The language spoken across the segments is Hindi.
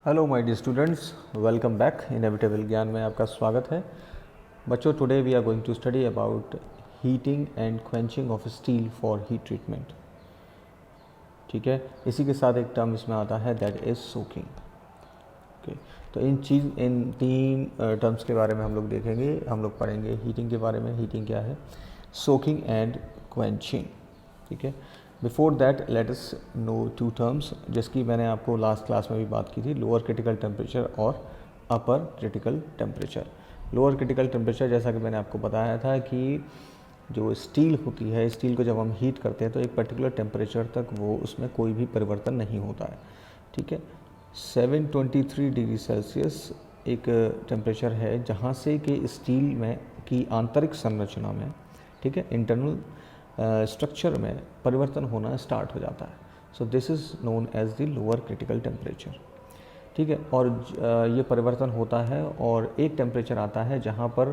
Hello my dear students, welcome back. Inevitable ज्ञान में आपका स्वागत है। बच्चों, today we are going to study about heating and quenching of steel for heat treatment. ठीक है, इसी के साथ एक टर्म इसमें आता है, दैट इज़ सोकिंग। ओके, तो इन तीन टर्म्स के बारे में हम लोग देखेंगे। हम लोग पढ़ेंगे हीटिंग के बारे में, हीटिंग क्या है, सोकिंग एंड क्वेंचिंग। ठीक है, before that let us know two terms जिसकी मैंने आपको लास्ट क्लास में भी बात की थी, लोअर क्रिटिकल टेम्परेचर और अपर critical temperature. Lower critical temperature, जैसा कि मैंने आपको बताया था कि जो स्टील होती है, स्टील को जब हम हीट करते हैं तो एक पर्टिकुलर टेम्परेचर तक वो उसमें कोई भी परिवर्तन नहीं होता है। ठीक है, 723 डिग्री सेल्सियस एक टेम्परेचर है जहाँ से कि स्टील में की आंतरिक संरचना में, ठीक है, इंटरनल स्ट्रक्चर में परिवर्तन होना स्टार्ट हो जाता है। So this is known as the lower critical temperature. ठीक है, और ये परिवर्तन होता है और एक टेम्परेचर आता है जहाँ पर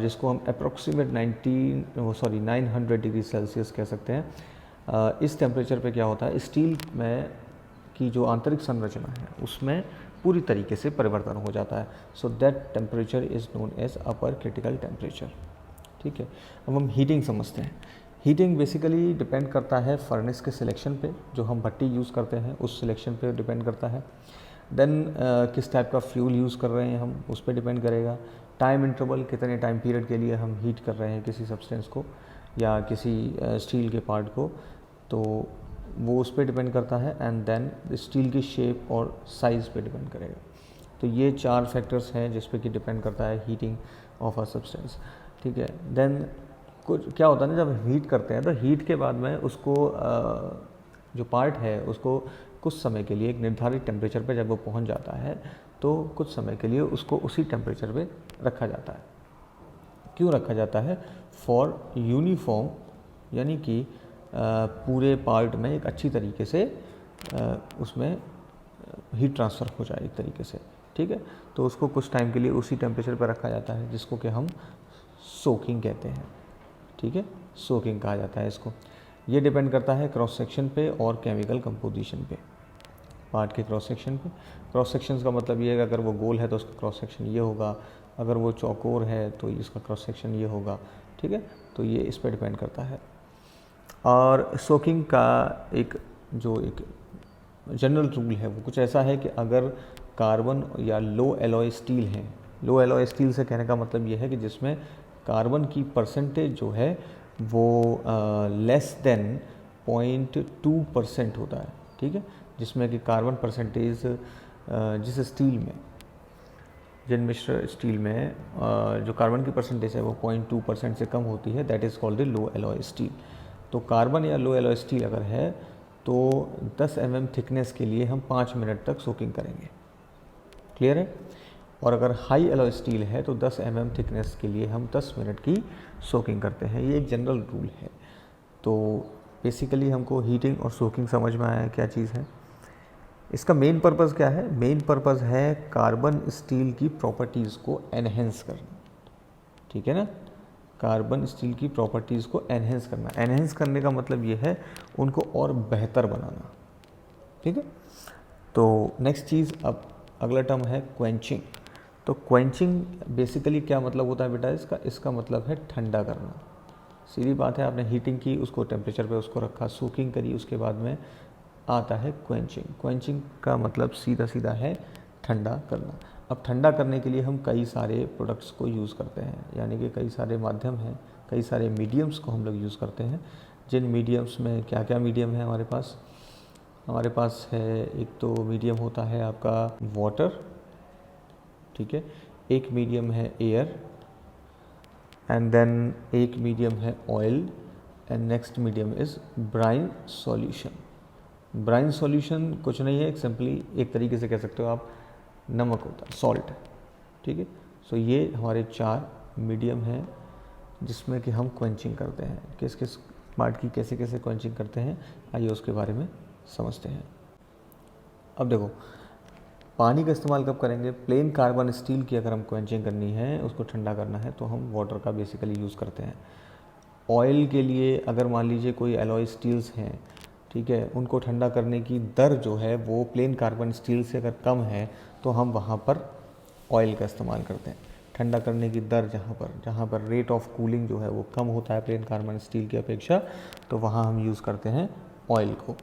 जिसको हम अप्रोक्सीमेट 900 डिग्री सेल्सियस कह सकते हैं। इस टेम्परेचर पे क्या होता है, स्टील में की जो आंतरिक संरचना है उसमें पूरी तरीके से परिवर्तन हो जाता है। So that temperature is known as upper critical temperature. ठीक है, अब हम हीटिंग समझते हैं। हीटिंग बेसिकली डिपेंड करता है फर्नेस के सिलेक्शन पे, जो हम भट्टी यूज़ करते हैं उस सिलेक्शन पे डिपेंड करता है। देन किस टाइप का फ्यूल यूज़ कर रहे हैं हम, उस पर डिपेंड करेगा। टाइम इंटरवल, कितने टाइम पीरियड के लिए हम हीट कर रहे हैं किसी सब्सटेंस को या किसी स्टील के पार्ट को, तो वो उस पर डिपेंड करता है। एंड देन स्टील की शेप और साइज़ पे डिपेंड करेगा। तो ये चार फैक्टर्स हैं जिस पे कि डिपेंड करता है हीटिंग ऑफ अ सब्सटेंस। ठीक है, देन कुछ क्या होता है ना, जब हीट करते हैं तो हीट के बाद में उसको जो पार्ट है उसको कुछ समय के लिए एक निर्धारित टेम्परेचर पे जब वो पहुंच जाता है तो कुछ समय के लिए उसको उसी टेम्परेचर पे रखा जाता है। क्यों रखा जाता है? फॉर यूनिफॉर्म, यानी कि पूरे पार्ट में एक अच्छी तरीके से उसमें हीट ट्रांसफ़र हो जाए एक तरीके से। ठीक है, तो उसको कुछ टाइम के लिए उसी टेम्परेचर पर रखा जाता है जिसको कि हम सोकिंग कहते हैं। ठीक है, सोकिंग कहा जाता है इसको। ये डिपेंड करता है क्रॉस सेक्शन पे और केमिकल कंपोजिशन पे, पार्ट के क्रॉस सेक्शन पे। क्रॉस सेक्शन का मतलब ये है कि अगर वो गोल है तो उसका क्रॉस सेक्शन ये होगा, अगर वो चौकोर है तो इसका क्रॉस सेक्शन ये होगा। ठीक है, तो ये इस पर डिपेंड करता है। और सोकिंग का एक जनरल रूल है वो कुछ ऐसा है कि अगर कार्बन या लो एलॉय स्टील है, लो एलॉय स्टील से कहने का मतलब ये है कि जिसमें कार्बन की परसेंटेज जो है वो लेस देन 0.2% होता है। ठीक है, जिसमें कि कार्बन परसेंटेज जिस स्टील में, जिन मिश्र स्टील में जो कार्बन की परसेंटेज है वो 0.2% से कम होती है, that is called the low alloy steel. तो कार्बन या लो एलॉय स्टील अगर है तो 10 mm थिकनेस के लिए हम 5 मिनट तक सोकिंग करेंगे। क्लियर है? और अगर हाई एलॉय स्टील है तो 10 mm थिकनेस के लिए हम 10 मिनट की सोकिंग करते हैं। ये एक जनरल रूल है। तो बेसिकली हमको हीटिंग और सोकिंग समझ में आया क्या चीज़ है। इसका मेन पर्पज़ क्या है? मेन पर्पज़ है कार्बन स्टील की प्रॉपर्टीज़ को एनहेंस करना। ठीक है ना, कार्बन स्टील की प्रॉपर्टीज़ को एनहेंस करना। एनहेंस करने का मतलब ये है उनको और बेहतर बनाना। ठीक है, तो नेक्स्ट चीज़, अब अगला टर्म है क्वेंचिंग। तो क्वेंचिंग बेसिकली क्या मतलब होता है बेटा इसका मतलब है ठंडा करना। सीधी बात है, आपने हीटिंग की, उसको टेम्परेचर पे उसको रखा, सोकिंग करी, उसके बाद में आता है क्वेंचिंग। क्वेंचिंग का मतलब सीधा सीधा है ठंडा करना। अब ठंडा करने के लिए हम कई सारे प्रोडक्ट्स को यूज़ करते हैं, यानी कि कई सारे माध्यम हैं, कई सारे मीडियम्स को हम लोग यूज़ करते हैं। जिन मीडियम्स में क्या क्या मीडियम है हमारे पास है, एक तो मीडियम होता है आपका वाटर, ठीक है, एक मीडियम है एयर, एंड देन एक मीडियम है oil, and next medium is brine solution. Brine solution कुछ नहीं है, सिंपली एक तरीके से कह सकते हो आप, नमक होता है, सॉल्ट। ठीक है, सो ये हमारे 4 मीडियम हैं जिसमें कि हम क्वेंचिंग करते हैं। किस किस पार्ट की कैसे कैसे क्वेंचिंग करते हैं, आइए उसके बारे में समझते हैं। अब देखो, पानी का इस्तेमाल कब करेंगे? प्लेन कार्बन स्टील की अगर हम क्वेंचिंग करनी है, उसको ठंडा करना है, तो हम वाटर का बेसिकली यूज़ करते हैं। ऑयल के लिए अगर मान लीजिए कोई एलॉय स्टील्स हैं, ठीक है, उनको ठंडा करने की दर जो है वो प्लेन कार्बन स्टील से अगर कम है तो हम वहाँ पर ऑयल का इस्तेमाल करते हैं। ठंडा करने की दर जहाँ पर रेट ऑफ कूलिंग जो है वो कम होता है प्लेन कार्बन स्टील की अपेक्षा, तो वहाँ हम यूज़ करते हैं ऑयल को।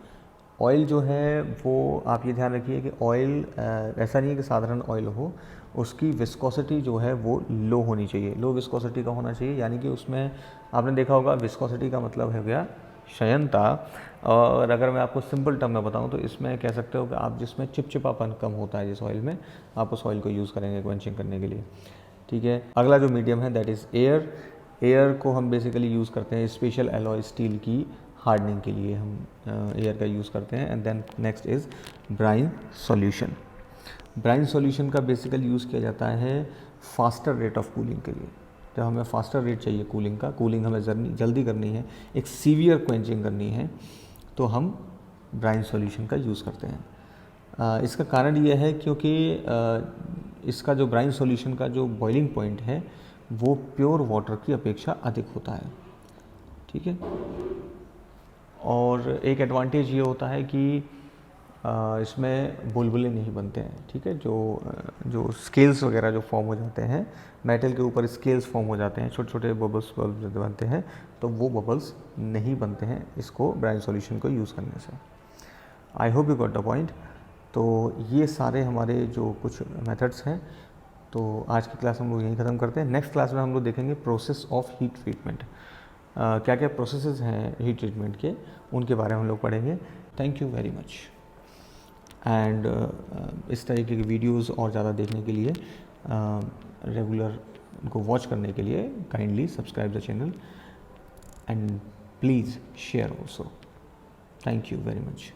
ऑयल जो है वो आप ये ध्यान रखिए कि ऑयल ऐसा नहीं है कि साधारण ऑयल हो, उसकी विस्कोसिटी जो है वो लो होनी चाहिए, लो विस्कोसिटी का होना चाहिए। यानी कि उसमें आपने देखा होगा विस्कोसिटी का मतलब हो गया क्षयनता, और अगर मैं आपको सिंपल टर्म में बताऊं तो इसमें कह सकते हो कि आप जिसमें चिपचिपापन कम होता है जिस ऑयल में, आप उस ऑयल को यूज़ करेंगे क्वेंचिंग करने के लिए। ठीक है, अगला जो मीडियम है दैट इज़ एयर। एयर को हम बेसिकली यूज़ करते हैं स्पेशल एलॉय स्टील की हार्डनिंग के लिए, हम एयर का यूज़ करते हैं। And then next is brine solution. Brine solution का बेसिकली यूज़ किया जाता है फास्टर रेट ऑफ कूलिंग के लिए। जब हमें फास्टर रेट चाहिए कूलिंग का, कूलिंग हमें जल्दी करनी है, एक सीवियर क्वेंचिंग करनी है, तो हम ब्राइन सॉल्यूशन का यूज़ करते हैं। इसका कारण ये है क्योंकि इसका जो ब्राइन सॉल्यूशन का जो बॉइलिंग पॉइंट है वो प्योर वाटर की अपेक्षा अधिक होता है। ठीक है, और एक एडवांटेज ये होता है कि इसमें बुलबुले नहीं बनते हैं। ठीक है, जो स्केल्स वगैरह जो फॉर्म हो जाते हैं मेटल के ऊपर, स्केल्स फॉर्म हो जाते हैं, छोटे छोटे बबल्स बनते हैं, तो वो बबल्स नहीं बनते हैं इसको ब्राइन सॉल्यूशन को यूज़ करने से। I hope you got the point. तो ये सारे हमारे जो कुछ मेथड्स हैं, तो आज की क्लास हम लोग यहीं ख़त्म करते हैं। नेक्स्ट क्लास में हम लोग देखेंगे प्रोसेस ऑफ हीट ट्रीटमेंट। क्या क्या प्रोसेसेस हैं हीट ट्रीटमेंट के, उनके बारे में हम लोग पढ़ेंगे। Thank you very much. And इस तरीके की वीडियोस और ज़्यादा देखने के लिए, रेगुलर उनको वॉच करने के लिए kindly subscribe the channel and please share also. Thank you very much.